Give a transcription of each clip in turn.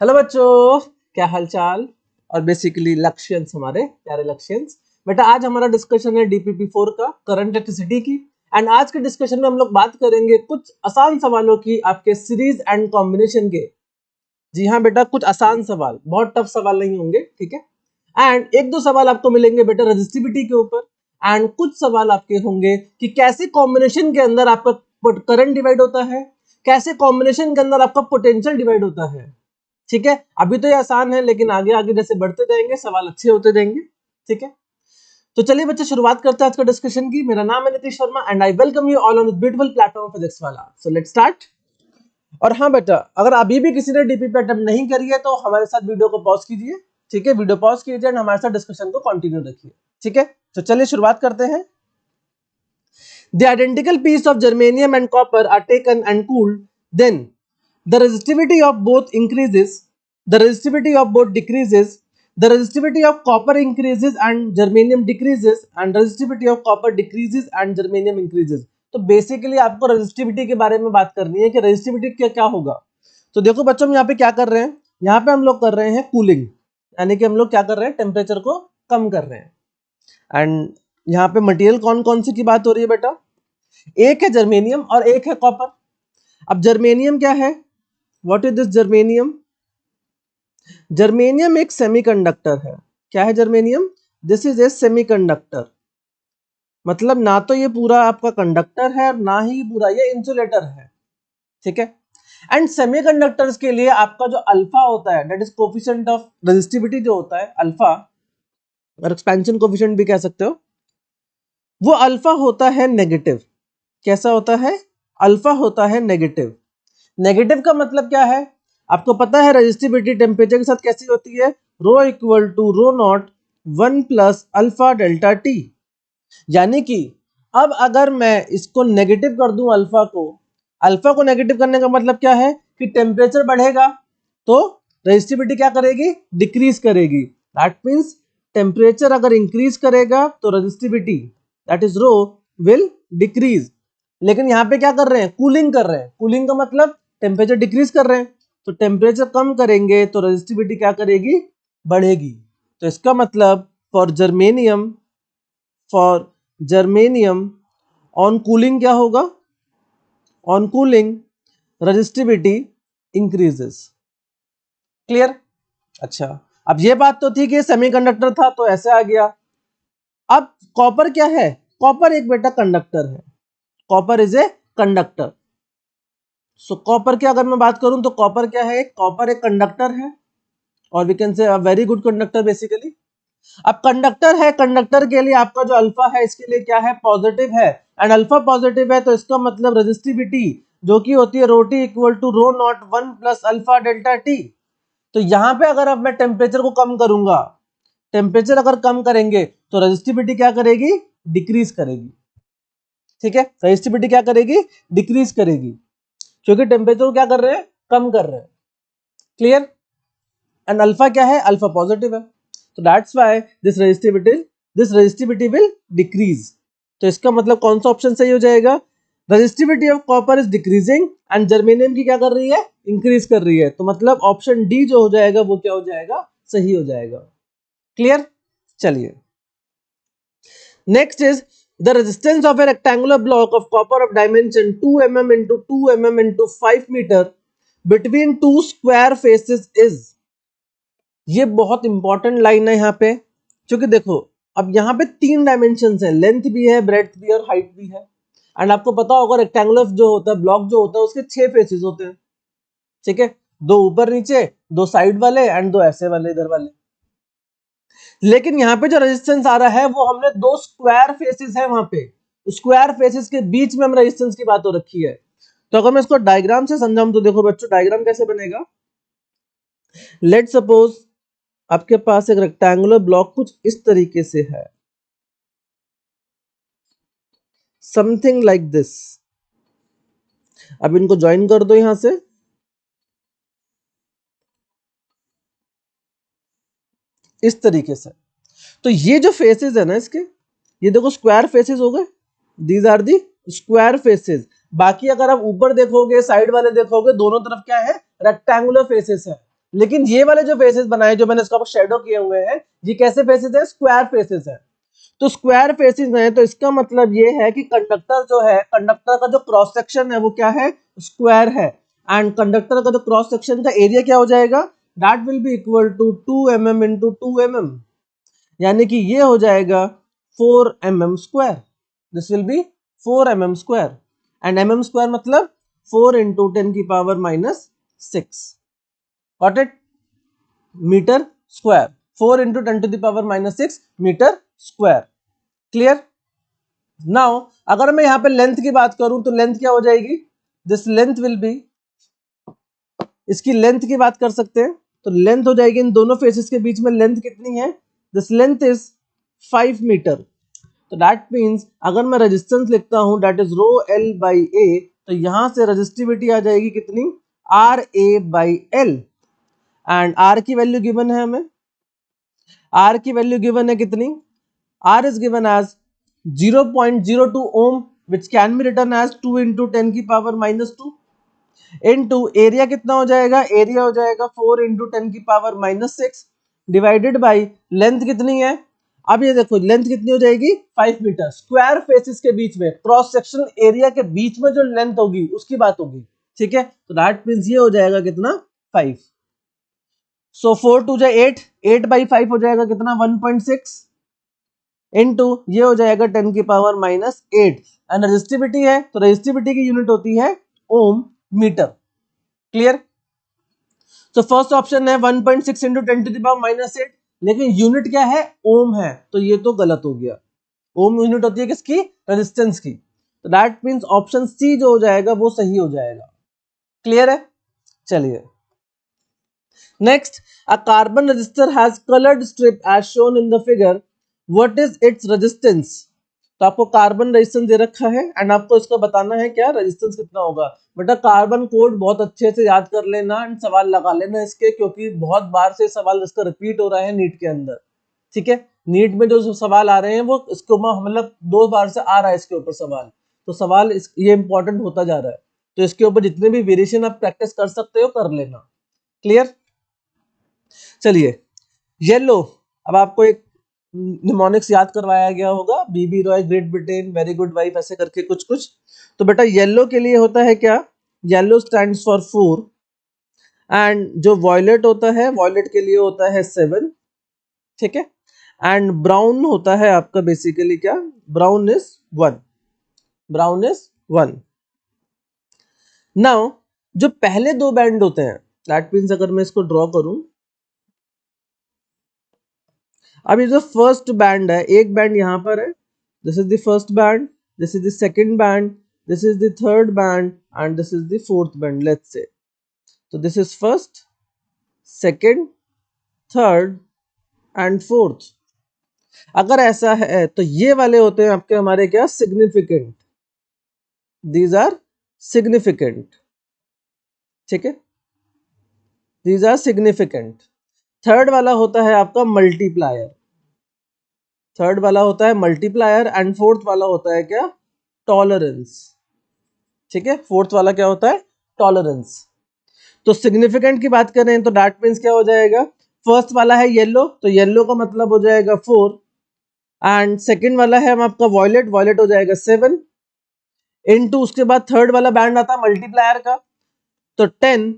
Hello बच्चों, क्या हालचाल और बेसिकली लक्ष्यांश, हमारे प्यारे लक्ष्यांश। बेटा आज हमारा डिस्कशन है DPP4 का, करंट इलेक्ट्रिसिटी की। एंड आज के डिस्कशन में हम लोग बात करेंगे कुछ आसान सवालों की, आपके सीरीज एंड कॉम्बिनेशन के। जी हाँ बेटा, कुछ आसान सवाल, बहुत टफ सवाल नहीं होंगे, ठीक है। एंड एक दो सवाल आपको मिलेंगे बेटा रेजिस्टिविटी के ऊपर। एंड कुछ सवाल आपके होंगे कि कैसे कॉम्बिनेशन के अंदर आपका करंट डिवाइड होता है, कैसे कॉम्बिनेशन के अंदर आपका पोटेंशियल डिवाइड होता है। ठीक है, अभी तो ये आसान है, लेकिन आगे आगे जैसे बढ़ते जाएंगे सवाल अच्छे होते जाएंगे। ठीक है, तो चलिए बच्चे शुरुआत करते हैं आज का डिस्कशन की। मेरा नाम है Nitish Sharma and I welcome you all on this beautiful platform physics वाला। So let's start. और हाँ बेटा, अगर अभी भी किसी ने डीपीपी अटेम्प्ट नहीं करी है तो हमारे साथ वीडियो को पॉज कीजिए। ठीक है, वीडियो पॉज कीजिए एंड हमारे साथ डिस्कशन को कंटिन्यू रखिए। ठीक है, तो चलिए शुरुआत करते हैं। The identical piece of germanium and copper are taken and cooled, then the resistivity of both increases, the resistivity of both decreases, the resistivity of copper increases and germanium decreases, and resistivity of copper decreases and germanium increases। तो basically आपको resistivity के बारे में बात करनी है कि resistivity क्या क्या होगा। तो देखो बच्चों, हम यहाँ पे क्या कर रहे हैं, यहाँ पे हम लोग कर रहे हैं कूलिंग, यानी कि हम लोग क्या कर रहे हैं, टेम्परेचर को कम कर रहे हैं। एंड यहाँ पे मटेरियल कौन कौन सी की बात हो रही है बेटा, एक है जर्मेनियम और एक है कॉपर। अब जर्मेनियम क्या है, what is this germanium? Germanium एक सेमीकंडक्टर है। क्या है germanium? This is a semiconductor. मतलब ना तो ये पूरा आपका कंडक्टर है और ना ही पूरा ये इंसुलेटर है। ठीक है, एंड सेमीकंडक्टर्स के लिए आपका जो अल्फा होता है, that is coefficient of resistivity, जो होता है अल्फा, और एक्सपेंशन कोफिशिएंट भी कह सकते हो, वो अल्फा होता है नेगेटिव। कैसा होता है? अल्फा होता है नेगेटिव। नेगेटिव का मतलब क्या है? आपको पता है रेजिस्टिविटी टेम्परेचर के साथ कैसी होती है, rho equal to rho naught 1 plus alpha delta T. यानी कि अब अगर मैं इसको नेगेटिव कर दूं, अल्फा को नेगेटिव करने का मतलब क्या है कि टेम्परेचर बढ़ेगा तो रेजिस्टिविटी क्या करेगी, डिक्रीज करेगी। दैट मीन्स टेम्परेचर अगर इंक्रीज करेगा तो resistivity that is rho will decrease. लेकिन यहाँ पे क्या कर रहे हैं, कूलिंग कर रहे हैं। कूलिंग का मतलब टेम्परेचर डिक्रीज कर रहे हैं, तो टेम्परेचर कम करेंगे तो रेजिस्टिविटी क्या करेगी, बढ़ेगी। तो इसका मतलब फॉर जर्मेनियम ऑन कूलिंग क्या होगा, on cooling resistivity increases. Clear? अच्छा, अब ये बात तो थी कि सेमीकंडक्टर था तो ऐसे आ गया। अब कॉपर क्या है? कॉपर एक बेटा कंडक्टर है। Copper is a conductor. So copper की अगर मैं बात करूं तो कॉपर क्या है, कॉपर एक कंडक्टर है, और we can say a very good conductor basically. अब कंडक्टर है, कंडक्टर के लिए आपका जो अल्फा है इसके लिए क्या है, पॉजिटिव है। एंड अल्फा पॉजिटिव है तो इसका मतलब रेजिस्टिविटी जो कि होती है rho T equal to rho naught 1 plus alpha delta T. तो यहां पे अगर अब मैं टेम्परेचर को कम करूंगा, टेम्परेचर अगर कम करेंगे तो रेजिस्टिविटी क्या करेगी, डिक्रीज करेगी। ठीक है, रेजिस्टिविटी क्या करेगी, डिक्रीज करेगी, क्योंकि टेम्परेचर को क्या कर रहे हैं, कम कर रहे हैं। क्लियर? एंड अल्फा क्या है, अल्फा पॉजिटिव है, तो that's why this resistivity will decrease. तो इसका मतलब कौन सा ऑप्शन सही हो जाएगा, resistivity of copper is decreasing and germanium की क्या कर रही है, इंक्रीज कर रही है। तो मतलब ऑप्शन डी जो हो जाएगा वो क्या हो जाएगा, सही हो जाएगा। क्लियर? चलिए next is the resistance of a rectangular block of copper of dimension 2 mm into 2 mm into 5 meter between two square faces is। ये बहुत इंपॉर्टेंट लाइन है यहाँ पे, क्योंकि देखो अब यहाँ पे 3 डायमेंशन है, लेंथ भी है, ब्रेड्थ भी है और हाइट भी है। एंड आपको पता होगा रेक्टेंगुलर जो होता है, ब्लॉक जो होता है, उसके 6 फेसेस होते हैं। ठीक है, 2 ऊपर नीचे, 2 साइड वाले एंड 2 ऐसे वाले इधर वाले। लेकिन यहाँ पे जो रेजिस्टेंस आ रहा है वो हमने 2 स्क्वायर फेसेस है, वहां पे स्क्वायर फेसेस के बीच में हम रेजिस्टेंस की बात हो रखी है। तो अगर मैं इसको डायग्राम से समझाऊं तो देखो बच्चों, डायग्राम कैसे बनेगा। लेट सपोज आपके पास एक रेक्टेंगुलर ब्लॉक कुछ इस तरीके से है, समथिंग लाइक दिस। अब इनको ज्वाइन कर दो यहां से, इस तरीके से। तो ये जो फेसेस है ना इसके, ये देखो स्क्वायर फेसेस हो गए, these are the square faces. बाकी अगर आप ऊपर देखोगे, साइड वाले देखोगे, दोनों तरफ क्या है, रेक्टेंगुलर फेसेस है। लेकिन ये वाले जो फेसेस बनाए, जो मैंने इसका शेडो किए हुए हैं, ये कैसे फेसेस है? स्क्वायर फेसेस है। तो स्क्वायर फेसेस हैं, तो इसका मतलब ये है कि कंडक्टर जो है, कंडक्टर का जो क्रॉस सेक्शन है वो क्या है? स्क्वायर है। एंड कंडक्टर का जो क्रॉस सेक्शन का एरिया क्या हो जाएगा? That will be equal to 2 mm into 2 mm, यानी कि ये हो जाएगा 4 mm square. This will be 4 mm square, and mm square मतलब 4 इंटू 10 की power minus 6, got it? Metre square, 4 into 10 to the power minus 6 metre square. Clear? Now अगर मैं यहाँ पे लेंथ की बात करूं तो लेंथ क्या हो जाएगी? दिस लेंथ विल बी, इसकी लेंथ की बात कर सकते हैं, तो लेंथ हो जाएगी, इन दोनों फेसेस के बीच में लेंथ कितनी है? This length is 5 metre. तो दैट मीन्स अगर मैं रेजिस्टेंस लिखता हूं that is rho L by A, तो यहां से रेजिस्टिविटी आ जाएगी कितनी? R A by L. And R की वैल्यू गिवन है हमें, आर की वैल्यू गिवन है कितनी? R is given as 0.02 ohm, which can be written as 2 into 10 की पावर माइनस 2 into एरिया कितना हो जाएगा? एरिया हो जाएगा 4 into 10 की power minus 6 divided by length कितनी है? अब ये देखो लेंथ कितनी हो जाएगी? 5 मीटर। स्क्वायर फेसेस के बीच में, क्रॉस सेक्शनल एरिया के बीच में जो लेंथ होगी उसकी बात होगी, ठीक है? तो दैट मीन्स ये हो जाएगा कितना? 5। सो 4 टू जा 8, 8 बाई 5 हो जाएगा कितना? 1.6 इनटू ये हो जाएगा 10 की पावर माइनस 8। एंड रेजिस्टिविटी है, तो रेजिस्टिविटी की यूनिट होती है ओम मीटर। क्लियर? तो फर्स्ट ऑप्शन है 1.6 into 10 to the power minus 8, लेकिन यूनिट क्या है? ओम है, तो ये तो गलत हो गया। ओम यूनिट होती है किसकी? रेजिस्टेंस की। तो दैट मीन्स ऑप्शन सी जो हो जाएगा वो सही हो जाएगा। क्लियर है? चलिए next, a carbon resistor has coloured strip as shown in the figure, what is its resistance? तो आपको कार्बन रेजिस्टेंस दे रखा है एंड आपको इसका बताना है क्या रेजिस्टेंस कितना होगा। बेटा कार्बन कोड बहुत अच्छे से याद कर लेना एंड सवाल लगा लेना इसके, क्योंकि बहुत बार से सवाल इसका रिपीट हो रहा है नीट के अंदर, ठीक है? नीट में जो सवाल आ रहे हैं वो इसको मतलब 2 बार से आ रहा है इसके ऊपर सवाल, तो सवाल ये इंपॉर्टेंट होता जा रहा है, तो इसके ऊपर जितने भी वेरिएशन आप प्रैक्टिस कर सकते हो कर लेना। क्लियर? चलिए येलो, अब आपको एक निमोनिक्स याद करवाया गया होगा, BB Roy, Great Britain, very good wife, ऐसे करके कुछ कुछ। तो बेटा येलो के लिए होता है क्या? येलो स्टैंड्स फॉर 4, एंड जो वॉयलेट होता है, वॉयलेट के लिए होता है 7, ठीक है? एंड ब्राउन होता है आपका बेसिकली क्या? Brown is 1, brown is 1। Now जो पहले दो बैंड होते हैं, दैट मीन्स अगर मैं इसको ड्रॉ करूं, अब ये जो फर्स्ट बैंड है, एक बैंड यहां पर है, this is the first band, this is the second band, this is the third band and this is the fourth band, let's say. तो this is first, second, third and fourth. अगर ऐसा है तो ये वाले होते हैं आपके हमारे क्या? सिग्निफिकेंट, दीज आर सिग्निफिकेंट, ठीक है? These are significant. थर्ड वाला होता है आपका मल्टीप्लायर, थर्ड वाला होता है मल्टीप्लायर, एंड फोर्थ वाला होता है क्या? टॉलरेंस, ठीक है? फोर्थ वाला क्या होता है? टॉलरेंस। तो सिग्निफिकेंट की बात करें तो दैट मीन्स क्या हो जाएगा? फर्स्ट वाला है येलो, तो येलो का मतलब हो जाएगा 4, एंड सेकंड वाला है हम आपका वॉयलेट, वॉयलेट हो जाएगा 7 इनटू, उसके बाद थर्ड वाला बैंड आता है मल्टीप्लायर का, तो 10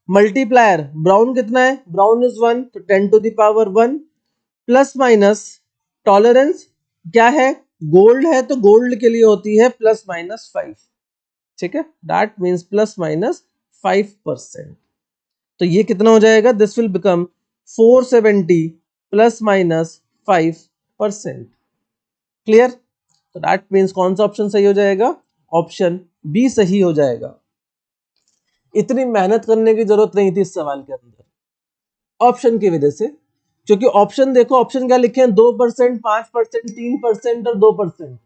मल्टीप्लायर ब्राउन कितना है? ब्राउन इज 1, तो 10 to the power 1 plus minus tolerance क्या है? गोल्ड है, तो गोल्ड के लिए होती है प्लस माइनस 5, ठीक है? That means plus minus 5%। तो ये कितना हो जाएगा? This will become 470 plus minus 5%। Clear? तो दैट मीन्स कौन सा ऑप्शन सही हो जाएगा? ऑप्शन बी सही हो जाएगा। इतनी मेहनत करने की जरूरत नहीं थी इस सवाल के अंदर ऑप्शन की वजह से, क्योंकि ऑप्शन देखो, ऑप्शन क्या लिखे हैं? 2%, 5%, 3% और 2%।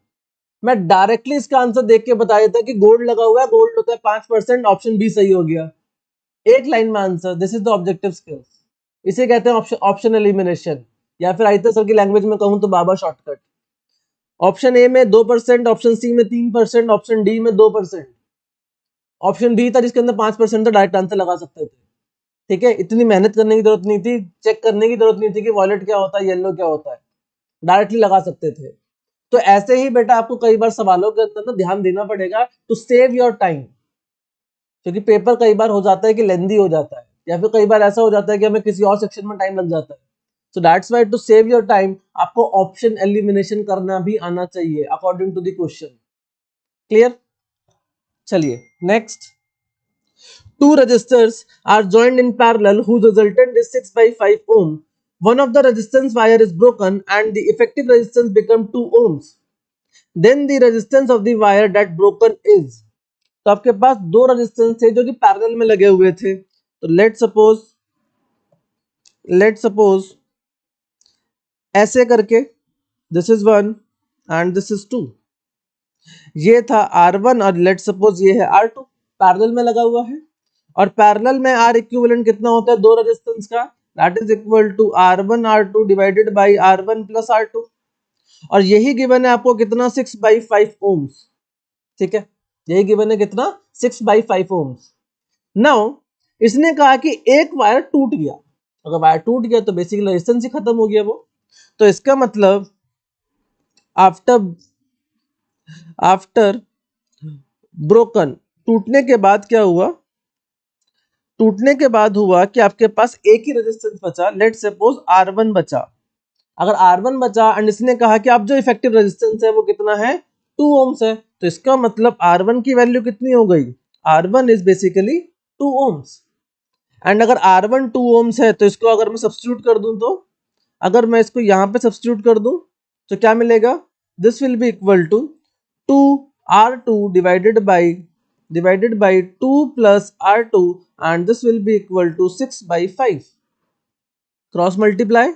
मैं डायरेक्टली इसका आंसर देख के बता देता कि गोल्ड लगा हुआ है, गोल्ड होता है 5%, ऑप्शन बी सही हो गया, एक लाइन में answer. This is the objective skills, इसे कहते हैं ऑप्शन एलिमिनेशन, या फिर आयता सर की लैंग्वेज में कहूं तो बाबा शॉर्टकट। ऑप्शन ए में 2%, ऑप्शन सी में 3%, ऑप्शन डी में 2%, ऑप्शन बी था जिसके अंदर 5% था, डायरेक्ट आंसर लगा सकते थे। ठीक है, इतनी मेहनत करने की जरूरत नहीं थी, चेक करने की जरूरत नहीं थी कि वॉयलेट क्या होता है, येलो क्या होता है, डायरेक्टली लगा सकते थे। तो ऐसे ही बेटा आपको कई बार सवालों के अंदर ना ध्यान देना पड़ेगा टू सेव योर टाइम, क्योंकि पेपर कई बार हो जाता है कि लेंदी हो जाता है, या फिर कई बार ऐसा हो जाता है कि हमें किसी और सेक्शन में टाइम लग जाता है। So that's why to save your time आपको ऑप्शन एलिमिनेशन करना भी आना चाहिए according to the question. Clear? चलिए next, two resistors are joined in parallel whose resultant is 6 by 5 ohm. One of the resistance wire is broken and the effective resistance becomes 2 ohms. Then the resistance of the wire that broken is. तो आपके पास दो resistance थे जो कि parallel में लगे हुए थे। तो लेट सपोज ऐसे करके this is 1 and this is 2, ये था R1 और लेट सपोज ये है R2, पैरेलल में लगा हुआ है। और पैरेलल में R इक्विवेलेंट कितना होता है दो रेजिस्टेंस का, that is equal to R1 R2 divided by R1 plus R2, और यही गिवन है आपको कितना 6 by 5 ओम्स। ठीक है, यही गिवन है कितना 6 by 5 ओम्स। नाउ इसने कहा कि एक वायर टूट गया, अगर वायर टूट गया तो बेसिकली रेजिस्टेंस ही खत्म हो गया वो। तो इसका मतलब आफ्टर ब्रोकन, टूटने के बाद क्या हुआ, टूटने के बाद हुआ कि आपके पास एक ही रेजिस्टेंस बचा, लेट सपोज R1 बचा। अगर R1 बचा एंड इसने कहा कि अब जो इफेक्टिव रेजिस्टेंस है वो कितना है 2 ओम्स है, तो इसका मतलब R1 की वैल्यू कितनी हो गई, R1 is basically 2 ohms. And अगर R1 2 ओम्स है तो इसको अगर मैं सब्स्टिट्यूट कर दूं, तो अगर मैं इसको यहां पे सब्स्टिट्यूट कर दूं तो क्या मिलेगा, this will be equal to 2R2 divided by 2 plus R2 and this will be equal to 6 by 5, cross multiply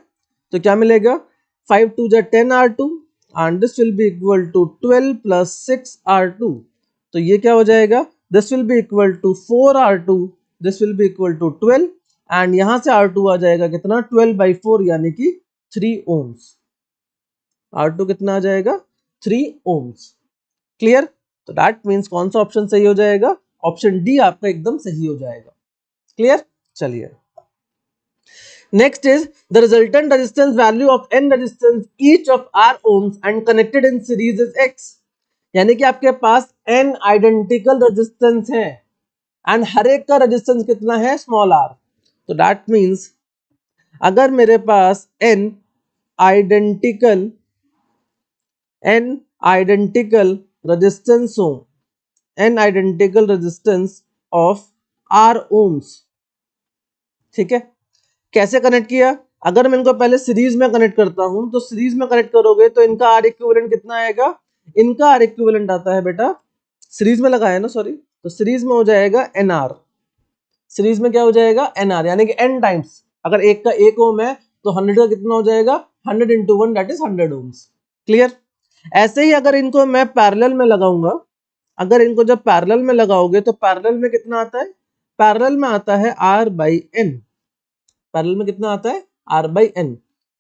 तो क्या मिलेगा 5 2 जा 10 R2 and this will be equal to 12 plus 6 R2, तो ये क्या हो जाएगा, this will be equal to 4 R2, this will be equal to 12 and यहां से R2 आ जाएगा कितना 12 by 4 यानी कि 3 ohms। R2 कितना आ जाएगा 3 ohms। क्लियर? तो दैट मीन्स कौन सा ऑप्शन सही हो जाएगा, ऑप्शन डी आपका एकदम सही हो जाएगा। क्लियर? चलिए next is the resultant resistance value of n resistance each of r ohms and connected in series is x, यानी कि आपके पास n आइडेंटिकल रेजिस्टेंस है एंड हर एक का रेजिस्टेंस कितना है स्मॉल r। तो दैट मीन्स अगर मेरे पास n आइडेंटिकल रेजिस्टेंस हो, n identical resistance of r ohms, ठीक है, कैसे कनेक्ट किया, अगर मैं इनको पहले सीरीज में कनेक्ट करता हूं तो सीरीज में कनेक्ट करोगे तो इनका आर इक्विवेलेंट कितना आएगा, इनका आर इक्विवेलेंट आता है बेटा, सीरीज में लगाया ना सॉरी, तो सीरीज में हो जाएगा एनआर, सीरीज में क्या हो जाएगा एनआर, यानी कि एन टाइम्स, अगर एक का 1 ओम है तो 100 का कितना हो जाएगा 100 into 1 that is 100 ohms. Clear? ऐसे ही अगर इनको मैं पैरेलल में लगाऊंगा, अगर इनको जब पैरेलल में लगाओगे तो पैरेलल में कितना आता है, पैरेलल में आता है R by N, पैरेलल में कितना आता है R by N,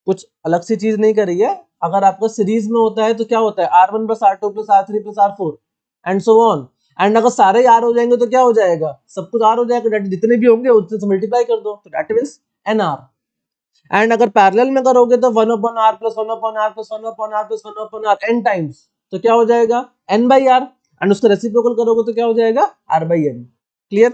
कुछ अलग सी चीज नहीं करी है। अगर आपका सीरीज में होता है तो क्या होता है R1 plus R2 plus R3 plus R4 and so on, and अगर सारे R हो जाएंगे तो क्या हो जाएगा, सब कुछ R हो जाएगा, जितने भी होंगे उससे मल्टीप्लाई कर दो, तो दैट मींस NR। एंड अगर पैरेलल में करोगे तो 1 upon R plus 1 upon R plus 1 upon R plus 1 upon R n times, तो क्या हो जाएगा N by R, एंड उसका रेसिप्रोकल करोगे तो क्या हो जाएगा R by N। क्लियर?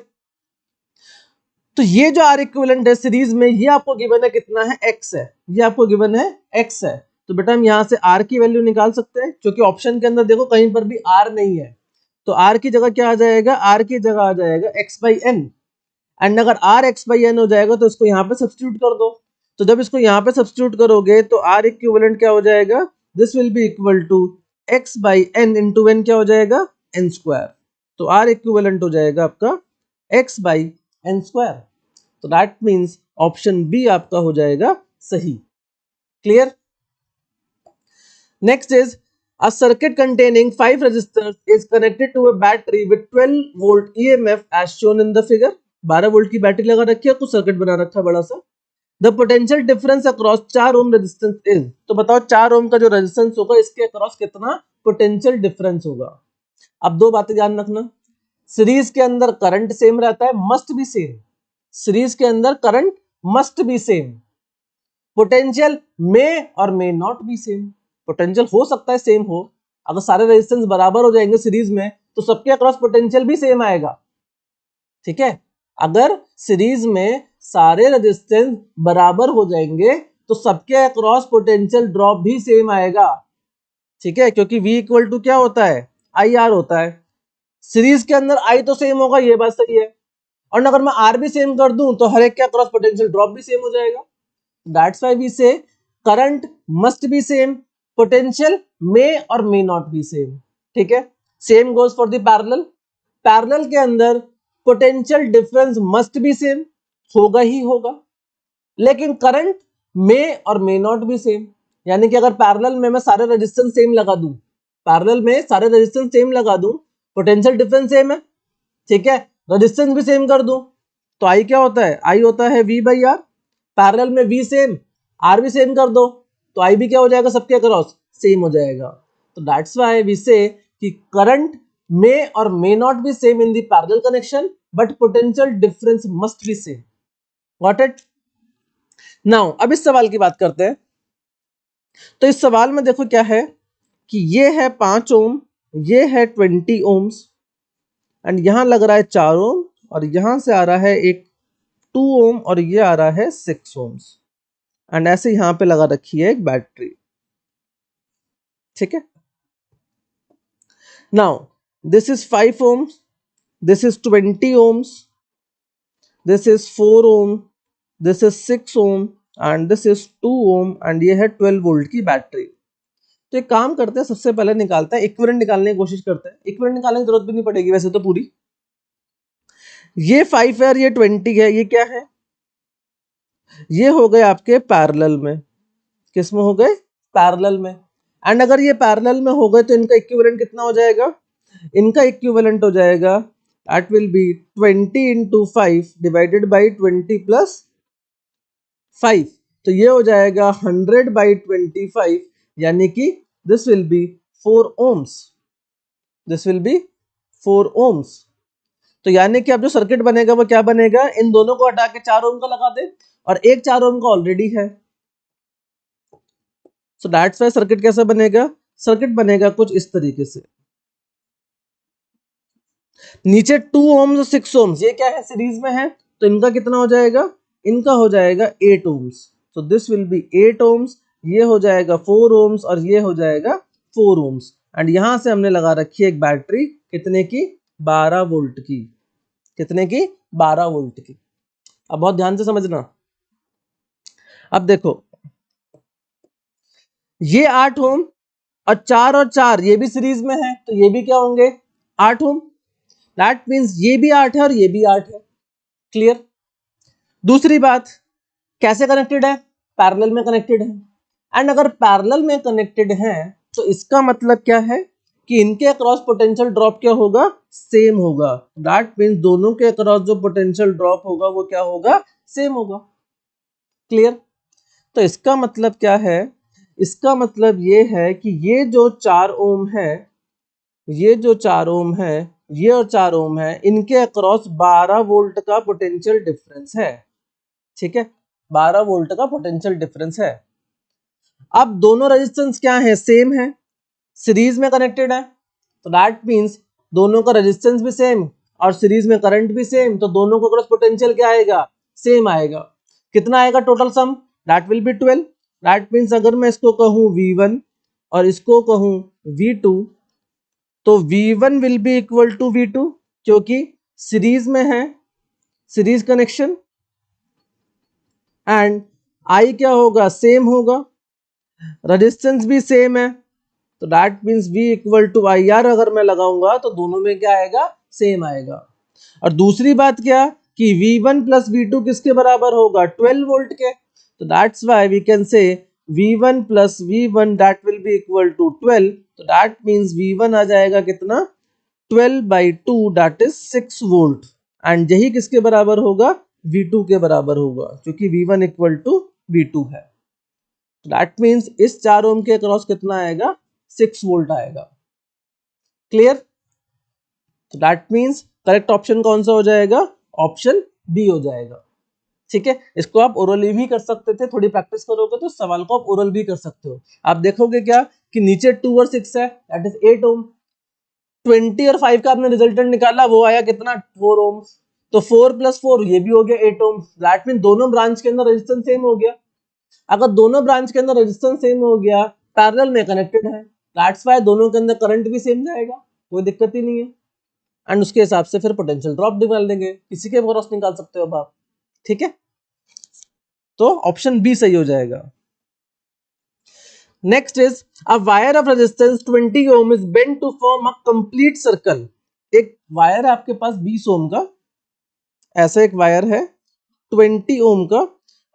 तो ये जो R इक्विवेलेंट है सीरीज में, ये आपको गिवन है कितना है X है, ये आपको गिवन है X है। तो बेटा हम यहाँ से R की वैल्यू निकाल सकते हैं, क्योंकि ऑप्शन के अंदर देखो कहीं पर भी R नहीं है, तो R की जगह क्या आ जाएगा, R की जगह आ जाएगा X by N, एंड अगर R X by N हो जाएगा तो इसको यहाँ पे सब्स्टिट्यूट कर दो, तो जब इसको यहाँ पे सब्स्टिट्यूट करोगे तो R इक्विवेलेंट क्या हो जाएगा, this will be equal to X by N into N क्या हो जाएगा N स्क्वायर, तो R इक्विवेलेंट हो जाएगा आपका X by N स्क्वायर, तो दैट मीन्स ऑप्शन बी आपका हो जाएगा सही। Clear? Next is a circuit containing 5 resistors is connected to a battery with 12 volt EMF as shown in the figure। 12 volt की battery लगा रखी है, कुछ सर्किट बना रखा है बड़ा सा। The potential difference across 4 ohm resistance is, तो बताओ 4 ओम का जो रेजिस्टेंस होगा इसके अक्रॉस कितना पोटेंशियल डिफरेंस होगा। अब दो बातें ध्यान रखना, सीरीज के अंदर करंट सेम रहता है, मस्ट बी सेम, सीरीज के अंदर current must be same, potential may और may not be same. Potential हो सकता है सेम हो, अगर सारे रेजिस्टेंस बराबर हो जाएंगे सीरीज में तो सबके अक्रॉस पोटेंशियल भी सेम आएगा। ठीक है, अगर सीरीज में सारे रेजिस्टेंस बराबर हो जाएंगे तो सबके अक्रॉस पोटेंशियल ड्रॉप भी सेम आएगा। ठीक है, क्योंकि V इक्वल टू क्या होता है, IR होता है। सीरीज के अंदर I तो सेम होगा, ये बात सही है, और अगर मैं R भी सेम कर दूं तो हर एक के अक्रॉस पोटेंशियल ड्रॉप भी सेम हो जाएगा। That's why we say current must be same, potential may और मे नॉट बी सेम। ठीक है, same goes for the parallel. Parallel के अंदर potential difference must be same, होगा ही होगा, लेकिन करंट मे और मे नॉट बी सेम। यानी कि अगर पैरेलल में मैं सारे रेजिस्टेंस सेम लगा दूं, पैरेलल में सारे रेजिस्टेंस सेम लगा दूं, पोटेंशियल डिफरेंस सेम है। ठीक है, रेजिस्टेंस भी सेम कर दूं तो आई क्या होता है, आई होता है V बाई आर। पैरेलल में V सेम, R भी सेम कर दो तो आई भी क्या हो जाएगा, सबके अक्रॉस सेम हो जाएगा। तो दैट्स व्हाई वी से कि करंट मे और may not be same in the parallel connection but potential difference must be same. Got it? Now अब इस सवाल की बात करते हैं। तो इस सवाल में देखो क्या है कि ये है 5 ओम, ये है 20 ओम्स, एंड यहां लग रहा है 4 ओम, और यहां से आ रहा है एक 2 ओम, और ये आ रहा है 6 ओम्स, एंड ऐसे यहां पे लगा रखी है एक बैटरी। ठीक है, now this is 5 ohms, this is 20 ohms, this is 4 ohm, this is 6 ohm, and this is 2 ohm, and ये है 12 वोल्ट की बैटरी। तो एक काम करते हैं, सबसे पहले निकालते हैं इक्विवेलेंट निकालने की कोशिश करते हैं। इक्विवेलेंट निकालने की जरूरत भी नहीं पड़ेगी वैसे तो पूरी। ये 5 है और ये 20 है, ये क्या है, ये हो गए आपके पैरेलल में। किस में हो गए, पैरेलल में। एंड अगर ये पैरेलल में हो गए तो इनका इक्विवेलेंट कितना हो जाएगा, इनका इक्विवेलेंट हो जाएगा that will B 20 into 5 divided by 20 plus 5, तो ये हो जाएगा 100 by 25, यानी कि this will be 4 ohms, this will be 4 ohms। तो यानी कि अब जो सर्किट बनेगा वो क्या बनेगा, इन दोनों को हटा के 4 ओम का लगा दे, और एक 4 ओम का ऑलरेडी है। सो दैट्स व्हाई सर्किट कैसा बनेगा, सर्किट बनेगा कुछ इस तरीके से। नीचे 2 ohms और 6 ohms, ये क्या है, सीरीज में है, तो इनका कितना हो जाएगा, इनका हो जाएगा 8 ohms। So this will B 8 ohms, ये हो जाएगा 4 ohms, और ये हो जाएगा 4 ohms। एंड यहां से हमने लगा रखी है एक बैटरी, कितने की, 12 वोल्ट की। कितने की, 12 वोल्ट की। अब बहुत ध्यान से समझना। अब देखो ये 8 ओम और 4 और 4 ये भी सीरीज में है, तो ये भी क्या होंगे, 8 ओम। दैट मींस ये भी 8 है और ये भी 8 है। क्लियर? दूसरी बात, कैसे कनेक्टेड है, पैरेलल में कनेक्टेड है। एंड अगर पैरेलल में कनेक्टेड है तो इसका मतलब क्या है कि इनके अक्रॉस पोटेंशियल ड्रॉप क्या होगा, सेम होगा। दैट मींस दोनों के अक्रॉस जो पोटेंशियल ड्रॉप होगा वो क्या होगा, सेम होगा। क्लियर? तो इसका मतलब क्या है, इसका मतलब ये है कि ये जो 4 ओम है, ये जो 4 ओम है, ये और 4 ओम है, इनके अक्रॉस 12 वोल्ट का पोटेंशियल डिफरेंस है। ठीक है, 12 वोल्ट का पोटेंशियल डिफरेंस है। अब दोनों रेजिस्टेंस क्या है, सेम है, सीरीज में कनेक्टेड है, तो दैट मींस दोनों का रेजिस्टेंस भी सेम और सीरीज में करंट भी सेम, तो दोनों का क्रॉस पोटेंशियल क्या आएगा, सेम आएगा। कितना आएगा total sum, that will B 12। That means अगर मैं इसको कहूं V1 और इसको कहूं V2, तो V1 will be equal to V2, क्योंकि सीरीज में है, सीरीज कनेक्शन, एंड I क्या होगा, सेम होगा, रेजिस्टेंस भी सेम है, तो that means V equal to IR अगर मैं लगाऊंगा तो दोनों में क्या आएगा, सेम आएगा। और दूसरी बात क्या कि V1 प्लस V2 किसके बराबर होगा, 12 वोल्ट के, तो that's why we can say V1 plus V1 that will be equal to 12, तो दैट मींस V1 आ जाएगा कितना, 12 by 2 that is 6 volt, and यही किसके बराबर होगा, V2 के बराबर होगा, क्योंकि V1 इक्वल टू V2 है। दैट मींस इस 4 ओम के अक्रॉस कितना आएगा, 6 वोल्ट आएगा। क्लियर? तो दैट मींस करेक्ट ऑप्शन कौन सा हो जाएगा, ऑप्शन बी हो जाएगा। ठीक है, इसको आप ओरली भी कर सकते थे, थोड़ी प्रैक्टिस करोगे तो सवाल को आप ओरल भी कर सकते हो। आप देखोगे क्या कि नीचे 2 और 6 है, दैट इज 8 ओम। 20 और 5 का आपने रिजल्टेंट निकाला, वो आया कितना 4 ओम। तो 4 + 4 ये भी हो गया 8 ओम। दैट मीन दोनों ब्रांच के अंदर रेजिस्टेंस सेम हो गया। अगर दोनों ब्रांच के अंदर रेजिस्टेंस सेम हो गया, पैरेलल में कनेक्टेड है, दैट्स व्हाई दोनों के अंदर करंट भी सेम जाएगा, कोई दिक्कत ही नहीं है। एंड उसके हिसाब से फिर पोटेंशियल ड्रॉप निकाल देंगे, किसी के क्रॉस निकाल सकते हो अब आप। ठीक है, तो ऑप्शन बी सही हो जाएगा। Next is a wire of resistance 20 ohm is bent to form a complete circle. एक वायर है आपके पास 20 ओम का, ऐसा एक वायर है 20 ओम का,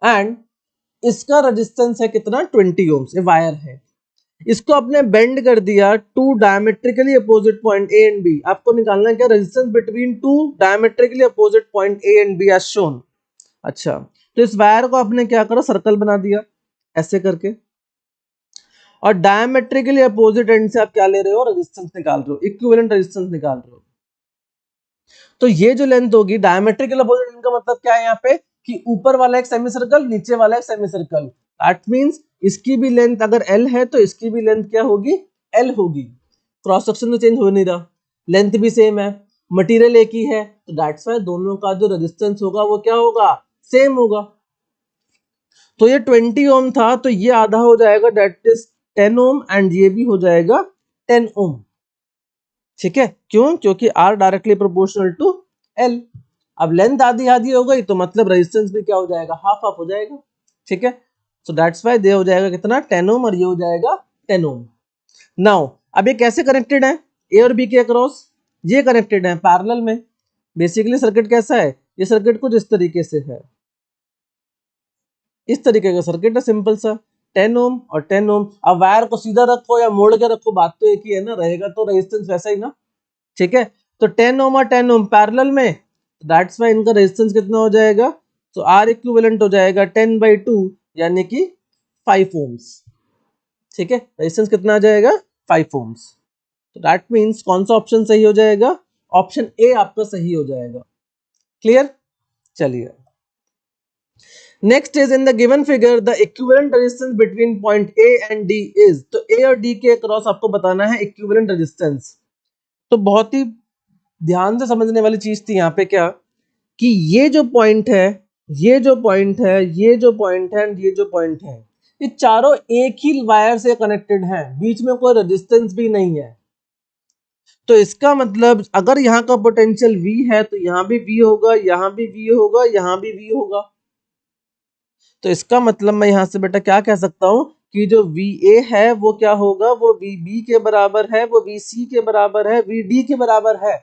एंड इसका रेजिस्टेंस है कितना 20 ओम। ये वायर है, इसको आपने बेंड कर दिया to diametrically opposite point A and B. आपको निकालना है क्या resistance between two diametrically opposite point A and B as shown. अच्छा, तो इस वायर को आपने क्या करा, सर्कल बना दिया ऐसे करके, और डायमेट्रिकली अपोजिट एंड से आप क्या ले रहे हो, रेजिस्टेंस निकाल रहे हो, इक्विवेलेंट रेजिस्टेंस निकाल रहे हो। तो ये जो लेंथ होगी डायमेट्रिकल अपोजिट एंड का मतलब क्या है यहाँ पे कि ऊपर वाला एक सेमी सर्कल, नीचे वाला एक सेमी सर्कल। दैट मींस इसकी भी लेंथ अगर L है तो इसकी भी लेंथ क्या होगी, L होगी। क्रॉस सेक्शन में चेंज हो नहीं रहा, लेंथ भी सेम है, मटेरियल एक ही है, तो दैट्स व्हाई दोनों का जो रेजिस्टेंस होगा वो क्या होगा, सेम होगा। तो ये 20 ओम था, तो ये आधा हो जाएगा, दैट इज 10 ओम, एंड ये भी हो जाएगा 10 ओम। ठीक है, क्यों, क्योंकि R directly proportional to L। अब लेंथ आधी आधी हो गई तो मतलब रेजिस्टेंस भी क्या हो जाएगा, हाफ हाफ हो जाएगा। ठीक है, सो दैट्स व्हाई ये हो जाएगा कितना 10 ओम, और ये हो जाएगा 10 ओम। नाउ अब ये कैसे कनेक्टेड है, ए और बी के अक्रॉस ये कनेक्टेड है पैरेलल में। बेसिकली सर्किट कैसा है, ये सर्किट कुछ इस तरीके से है, इस तरीके का सर्किट है, सिंपल सा 10 ओम और 10 ओम। अब वायर को सीधा रखो या मोड़ के रखो, बात तो एक ही है ना, रहेगा तो रेजिस्टेंस वैसा ही ना। ठीक है, तो 10 ओम और 10 ओम पैरेलल में, दैट्स व्हाई इनका रेजिस्टेंस कितना हो जाएगा, तो आर इक्विवेलेंट हो जाएगा 10/2 यानी कि 5 ओम्स। ठीक है, रेजिस्टेंस कितना आ जाएगा 5 ओम्स। तो दैट मींस कौन सा ऑप्शन सही हो जाएगा, ऑप्शन ए आपका सही हो जाएगा। क्लियर, चलिए next is in the given figure the equivalent resistance between point A and D is. तो ए और डी के अक्रॉस आपको बताना है इक्विवेलेंट रेजिस्टेंस। तो बहुत ही ध्यान से समझने वाली चीज थी यहाँ पे क्या, कि ये जो पॉइंट है, ये जो पॉइंट है, ये जो पॉइंट है, ये जो पॉइंट है, ये चारों एक ही वायर से कनेक्टेड हैं, बीच में कोई रेजिस्टेंस भी नहीं है। तो इसका मतलब अगर यहाँ का पोटेंशियल V है तो यहाँ भी V होगा, यहाँ भी V होगा, यहाँ भी V होगा। तो इसका मतलब मैं यहाँ से बेटा क्या कह सकता हूँ कि जो VA है वो क्या होगा, वो VB के बराबर है, वो VC के बराबर है, VD के बराबर है।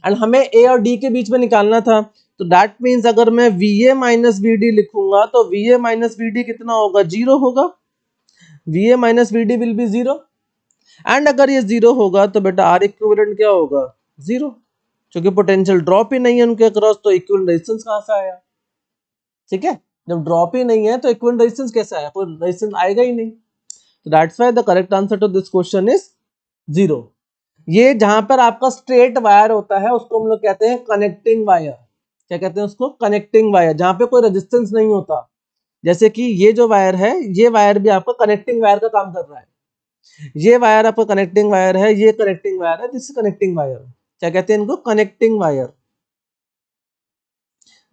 एंड हमें A और D के बीच में निकालना था, तो दैट मीन्स अगर मैं VA माइनस VD लिखूंगा तो VA माइनस VD कितना होगा, 0 होगा। VA minus VD will be 0, and अगर ये 0 होगा तो बेटा R इक्विवेलेंट क्या होगा, 0, क्योंकि पोटेंशियल ड्रॉप ही नहीं है उनके अक्रॉस, तो इक्विवेलेंट रेजिस्टेंस कहां से आया। ठीक है, जब ड्रॉप ही नहीं है तो इक्विवेलेंट रेजिस्टेंस कैसे आया, कोई रेजिस्टेंस आएगा ही नहीं। तो that's why the correct answer to this question is 0। ये जहां पर आपका स्ट्रेट वायर होता है उसको हम लोग कहते हैं कनेक्टिंग वायर। क्या कहते हैं उसको, कनेक्टिंग वायर, जहां पे कोई रेजिस्टेंस नहीं होता। जैसे कि ये जो वायर है, ये वायर भी आपका कनेक्टिंग वायर का काम कर रहा है। ये वायर आपका कनेक्टिंग वायर है, ये कनेक्टिंग वायर है, दिस इज कनेक्टिंग वायर। क्या कहते हैं इनको, कनेक्टिंग वायर,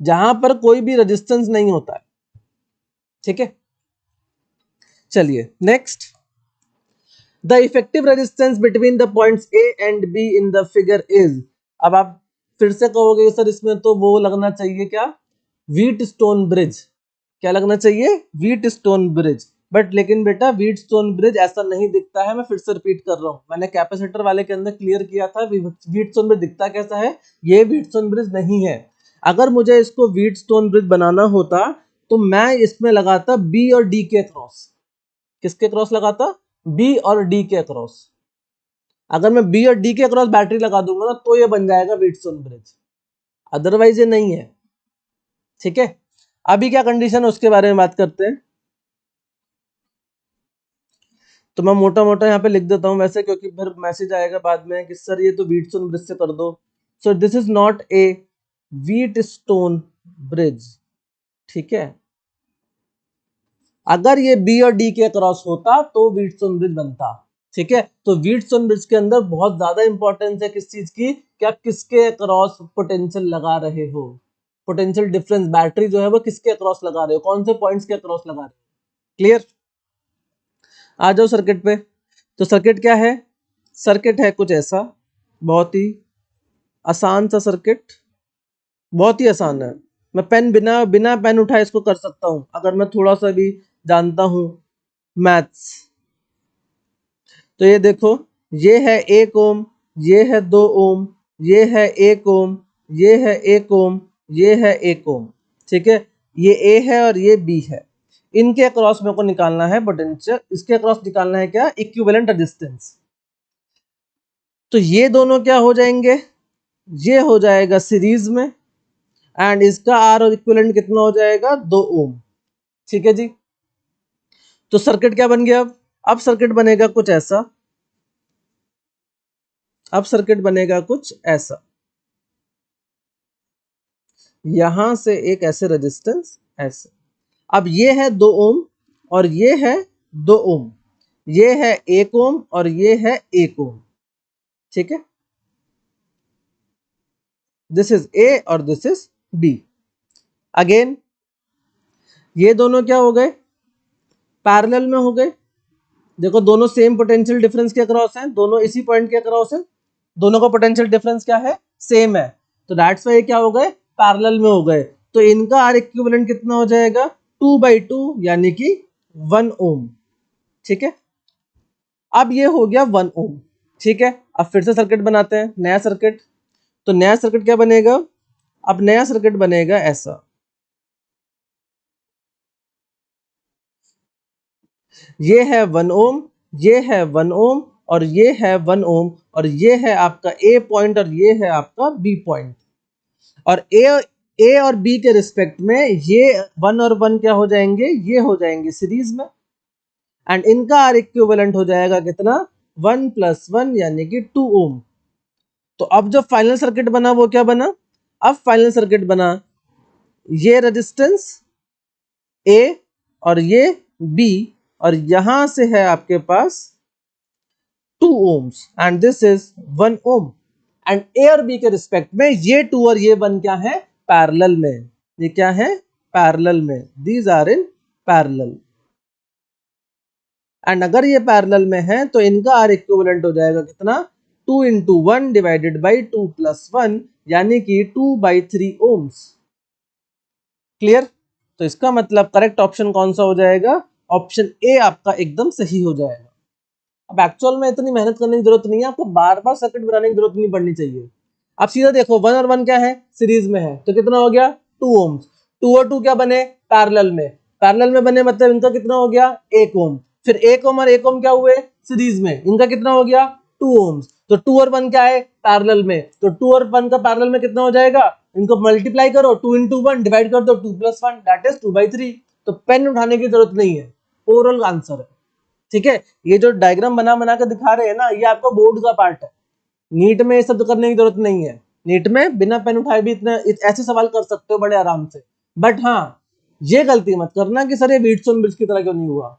जहां पर कोई भी रेजिस्टेंस नहीं होता है। ठीक है, चलिए next, the effective resistance between the points A and be in the figure is. अब आप फिर से कहोगे सर इसमें तो वो लगना चाहिए क्या, व्हीट स्टोन ब्रिज। क्या लगना चाहिए, व्हीट स्टोन ब्रिज। बट लेकिन बेटा व्हीट स्टोन ब्रिज ऐसा नहीं दिखता है, मैं फिर से रिपीट कर रहा हूं, मैंने कैपेसिटर वाले के अंदर क्लियर किया था व्हीट स्टोन ब्रिज दिखता कैसा है, ये व्हीट स्टोन ब्रिज नहीं है। अगर मुझे इसको व्हीट स्टोन ब्रिज बनाना होता तो मैं इसमें लगाता बी और डी के क्रॉस। किसके क्रॉस लगाता, बी और डी के क्रॉस। अगर मैं बी और डी के क्रॉस बैटरी लगा दूंगा ना तो ये बन जाएगा व्हीट स्टोन ब्रिज, अदरवाइज ये नहीं है। ठीक है, अभी क्या कंडीशन है उसके बारे में बात करते हैं। तो मैं मोटा मोटा यहाँ पे लिख देता हूँ वैसे, क्योंकि फिर मैसेज आएगा बाद में कि सर ये तो व्हीट स्टोन ब्रिज से कर दो। So this is not a wheat stone bridge, ठीक है, अगर ये बी और डी के अक्रॉस होता तो व्हीटस्टोन ब्रिज बनता। ठीक है, तो व्हीटस्टोन ब्रिज के अंदर बहुत ज्यादा इंपॉर्टेंस है किस चीज की, क्या किसके अक्रॉस पोटेंशियल लगा रहे हो, पोटेंशियल डिफरेंस बैटरी जो है वो किसके अक्रॉस लगा रहे हो, कौन से पॉइंट्स के अक्रॉस लगा रहे हो। क्लियर, आ जाओ सर्किट पे। तो सर्किट क्या है, सर्किट है कुछ ऐसा, बहुत ही आसान सा सर्किट, बहुत ही आसान है। मैं पेन बिना बिना पेन उठाए इसको कर सकता हूं अगर मैं थोड़ा सा भी जानता हूं मैथ्स। तो ये देखो, ये है 1 ओम, ये है 2 ओम, ये है 1 ओम, ये है 1 ओम, ये है 1 ओम। ठीक है, ये ए है और ये बी है, इनके अक्रॉस मेरे को निकालना है पोटेंशियल, इसके अक्रॉस निकालना है क्या, इक्विवेलेंट रेजिस्टेंस। तो ये दोनों क्या हो जाएंगे, ये हो जाएगा सीरीज में, एंड इसका आर और इक्विवेलेंट कितना हो जाएगा, 2 ओम। ठीक है जी, तो सर्किट क्या बन गया, अब सर्किट बनेगा कुछ ऐसा, अब सर्किट बनेगा कुछ ऐसा, यहां से एक ऐसे रेजिस्टेंस ऐसे, अब ये है 2 ओम और ये है 2 ओम, ये है 1 ओम और ये है 1 ओम। ठीक है, दिस इज ए और दिस इज बी। अगेन ये दोनों क्या हो गए, पैरेलल में हो गए। देखो दोनों सेम पोटेंशियल डिफरेंस के अक्रॉस हैं, दोनों इसी पॉइंट के अक्रॉस हैं, दोनों का पोटेंशियल डिफरेंस क्या है, सेम है, तो दैट्स वाई क्या हो गए, पैरेलल में हो गए। तो इनका आर इक्विवेलेंट कितना हो जाएगा, 2/2 यानी कि 1 ओम। ठीक है, अब ये हो गया 1 ओम। ठीक है, अब फिर से सर्किट बनाते हैं, नया सर्किट। तो नया सर्किट क्या बनेगा, अब नया सर्किट बनेगा ऐसा, ये है 1 ओम, ये है 1 ओम और ये है 1 ओम, और ये है आपका ए पॉइंट और ये है आपका बी पॉइंट, और ए और बी के रिस्पेक्ट में ये 1 और 1 क्या हो जाएंगे, ये हो जाएंगे सीरीज में, एंड इनका आर इक्विवेलेंट हो जाएगा कितना, 1 + 1 यानी कि 2 ओम। तो अब जो फाइनल सर्किट बना वो क्या बना, अब फाइनल सर्किट बना, ये रेजिस्टेंस ए और ये बी, और यहां से है आपके पास 2 ohms and this is 1 ohm, and A और बी के रिस्पेक्ट में ये 2 और ये 1 क्या है, पैरेलल में, ये क्या है, पैरेलल में, these are in parallel, and अगर ये पैरेलल में है तो इनका आर इक्विवेलेंट हो जाएगा कितना, 2 × 1 डिवाइडेड बाई 2 + 1 यानी कि 2/3 ohms। क्लियर, तो इसका मतलब करेक्ट ऑप्शन कौन सा हो जाएगा, ऑप्शन ए आपका एकदम सही हो जाएगा। अब एक्चुअल में इतनी मेहनत करने की जरूरत नहीं है, आपको बार बार सर्किट बनाने की जरूरत नहीं पड़नी चाहिए। आप सीधा देखो 1 और 1 क्या है, सीरीज में है, तो कितना हो गया, 2 ओम्स, 2 और 2 क्या बने, पैरेलल में, पैरेलल में बने मतलब इनका कितना हो गया, 1 ओम, फिर 1 ओम और 1 ओम क्या हुए, सीरीज में, इनका कितना हो गया, 2 ओम्स, तो 2 और 1 क्या है, पैरेलल में, तो 2 और 1 का पैरेलल में कितना हो जाएगा, इनको मल्टीप्लाई करो, 2 × 1 डिवाइड कर दो, 2 + 1 दैट इज 2/3। तो पेन उठाने की जरूरत नहीं है, ओवरऑल आंसर है। ठीक है, ये जो डायग्राम बना बना के दिखा रहे हैं ना, ये आपका बोर्ड का पार्ट है, नीट में ये सब करने की जरूरत नहीं है, नीट में बिना पेन उठाए भी इतना ऐसे सवाल कर सकते हो बड़े आराम से। बट हाँ, ये गलती मत करना कि सर ये व्हीटस्टोन ब्रिज की तरह क्यों नहीं हुआ।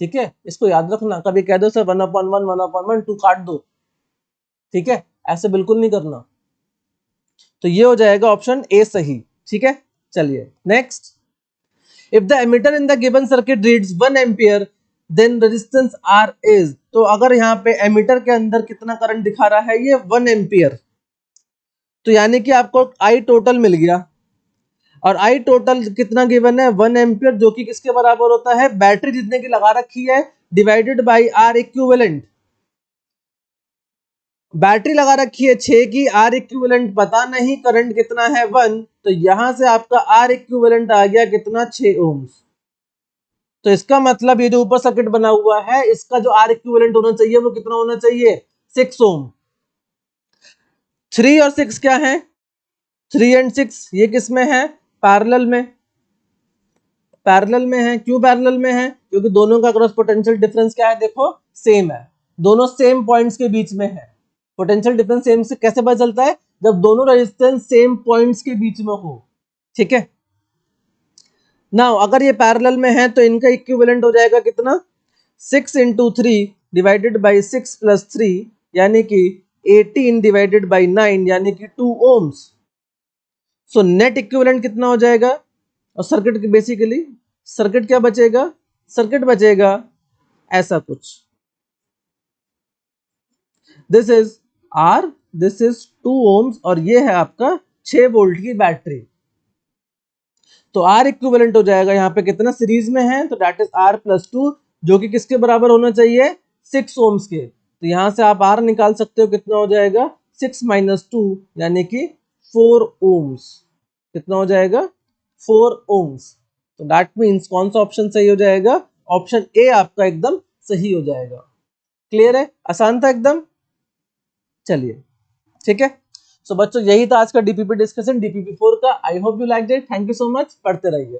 ठीक है, इसको याद रखना, कभी कह दो सर 1/1 1/1 2 काट दो, ठीक है, ऐसे बिल्कुल नहीं करना। तो ये हो जाएगा ऑप्शन ए सही। ठीक है, चलिए next, if the ammeter in the given circuit reads 1 ampere then resistance R is, तो अगर यहाँ पे एमिटर के अंदर कितना करंट दिखा रहा है, ये 1 एम्पियर, तो यानी कि आपको आई टोटल मिल गया, और आई टोटल कितना गिवन है, 1 एम्पियर, जो कि किसके बराबर होता है, बैटरी जितने की लगा रखी है divided by R equivalent, battery लगा रखी है 6 की, आर इक्विवेलेंट पता नहीं, करंट कितना है 1, तो यहां से आपका आर इक्विवेलेंट आ गया कितना, 6 ओम्स। तो इसका मतलब ये जो ऊपर सर्किट बना हुआ है इसका जो आर इक्विवेलेंट होना चाहिए वो कितना होना चाहिए, 6 ओम। 3 और 6 क्या है, 3 और 6 ये किस में है, पैरेलल में, पैरेलल में है। क्यों पैरेलल में है, क्योंकि दोनों का क्रॉस पोटेंशियल डिफरेंस क्या है, देखो सेम है, दोनों सेम पॉइंट्स के बीच में है। पोटेंशियल डिफरेंस सेम से कैसे पता चलता है, जब दोनों रेजिस्टेंस सेम पॉइंट्स के बीच में हो। ठीक है, नाउ अगर ये पैरेलल में है तो इनका इक्विवेलेंट हो जाएगा कितना, 6 इंटू 3 डिवाइडेड बाई 6 प्लस 3 यानी कि 18 डिवाइडेड बाई 9 यानी कि 2 ओम्स। सो नेट इक्विवेलेंट कितना हो जाएगा, और सर्किट की बेसिकली सर्किट क्या बचेगा, सर्किट बचेगा ऐसा कुछ, this is R, this is 2 ohms और ये है आपका 6 वोल्ट की बैटरी। तो आर इक्विवेलेंट हो जाएगा यहाँ पे कितना, सीरीज में है तो दैट इज आर प्लस 2 जो कि किसके बराबर होना चाहिए, 6 ओम्स के। तो यहां से आप आर निकाल सकते हो, कितना हो जाएगा 6 माइनस 2 यानी कि 4 ओम्स। कितना हो जाएगा 4 ओम्स। तो दैट मीन्स कौन सा ऑप्शन सही हो जाएगा, ऑप्शन ए आपका एकदम सही हो जाएगा। क्लियर है, आसान था एकदम। चलिए ठीक है। सो बच्चों यही था आज का डीपीपी डिस्कशन डीपीपी 4 का। I hope you like it. Thank you so much, पढ़ते रहिए।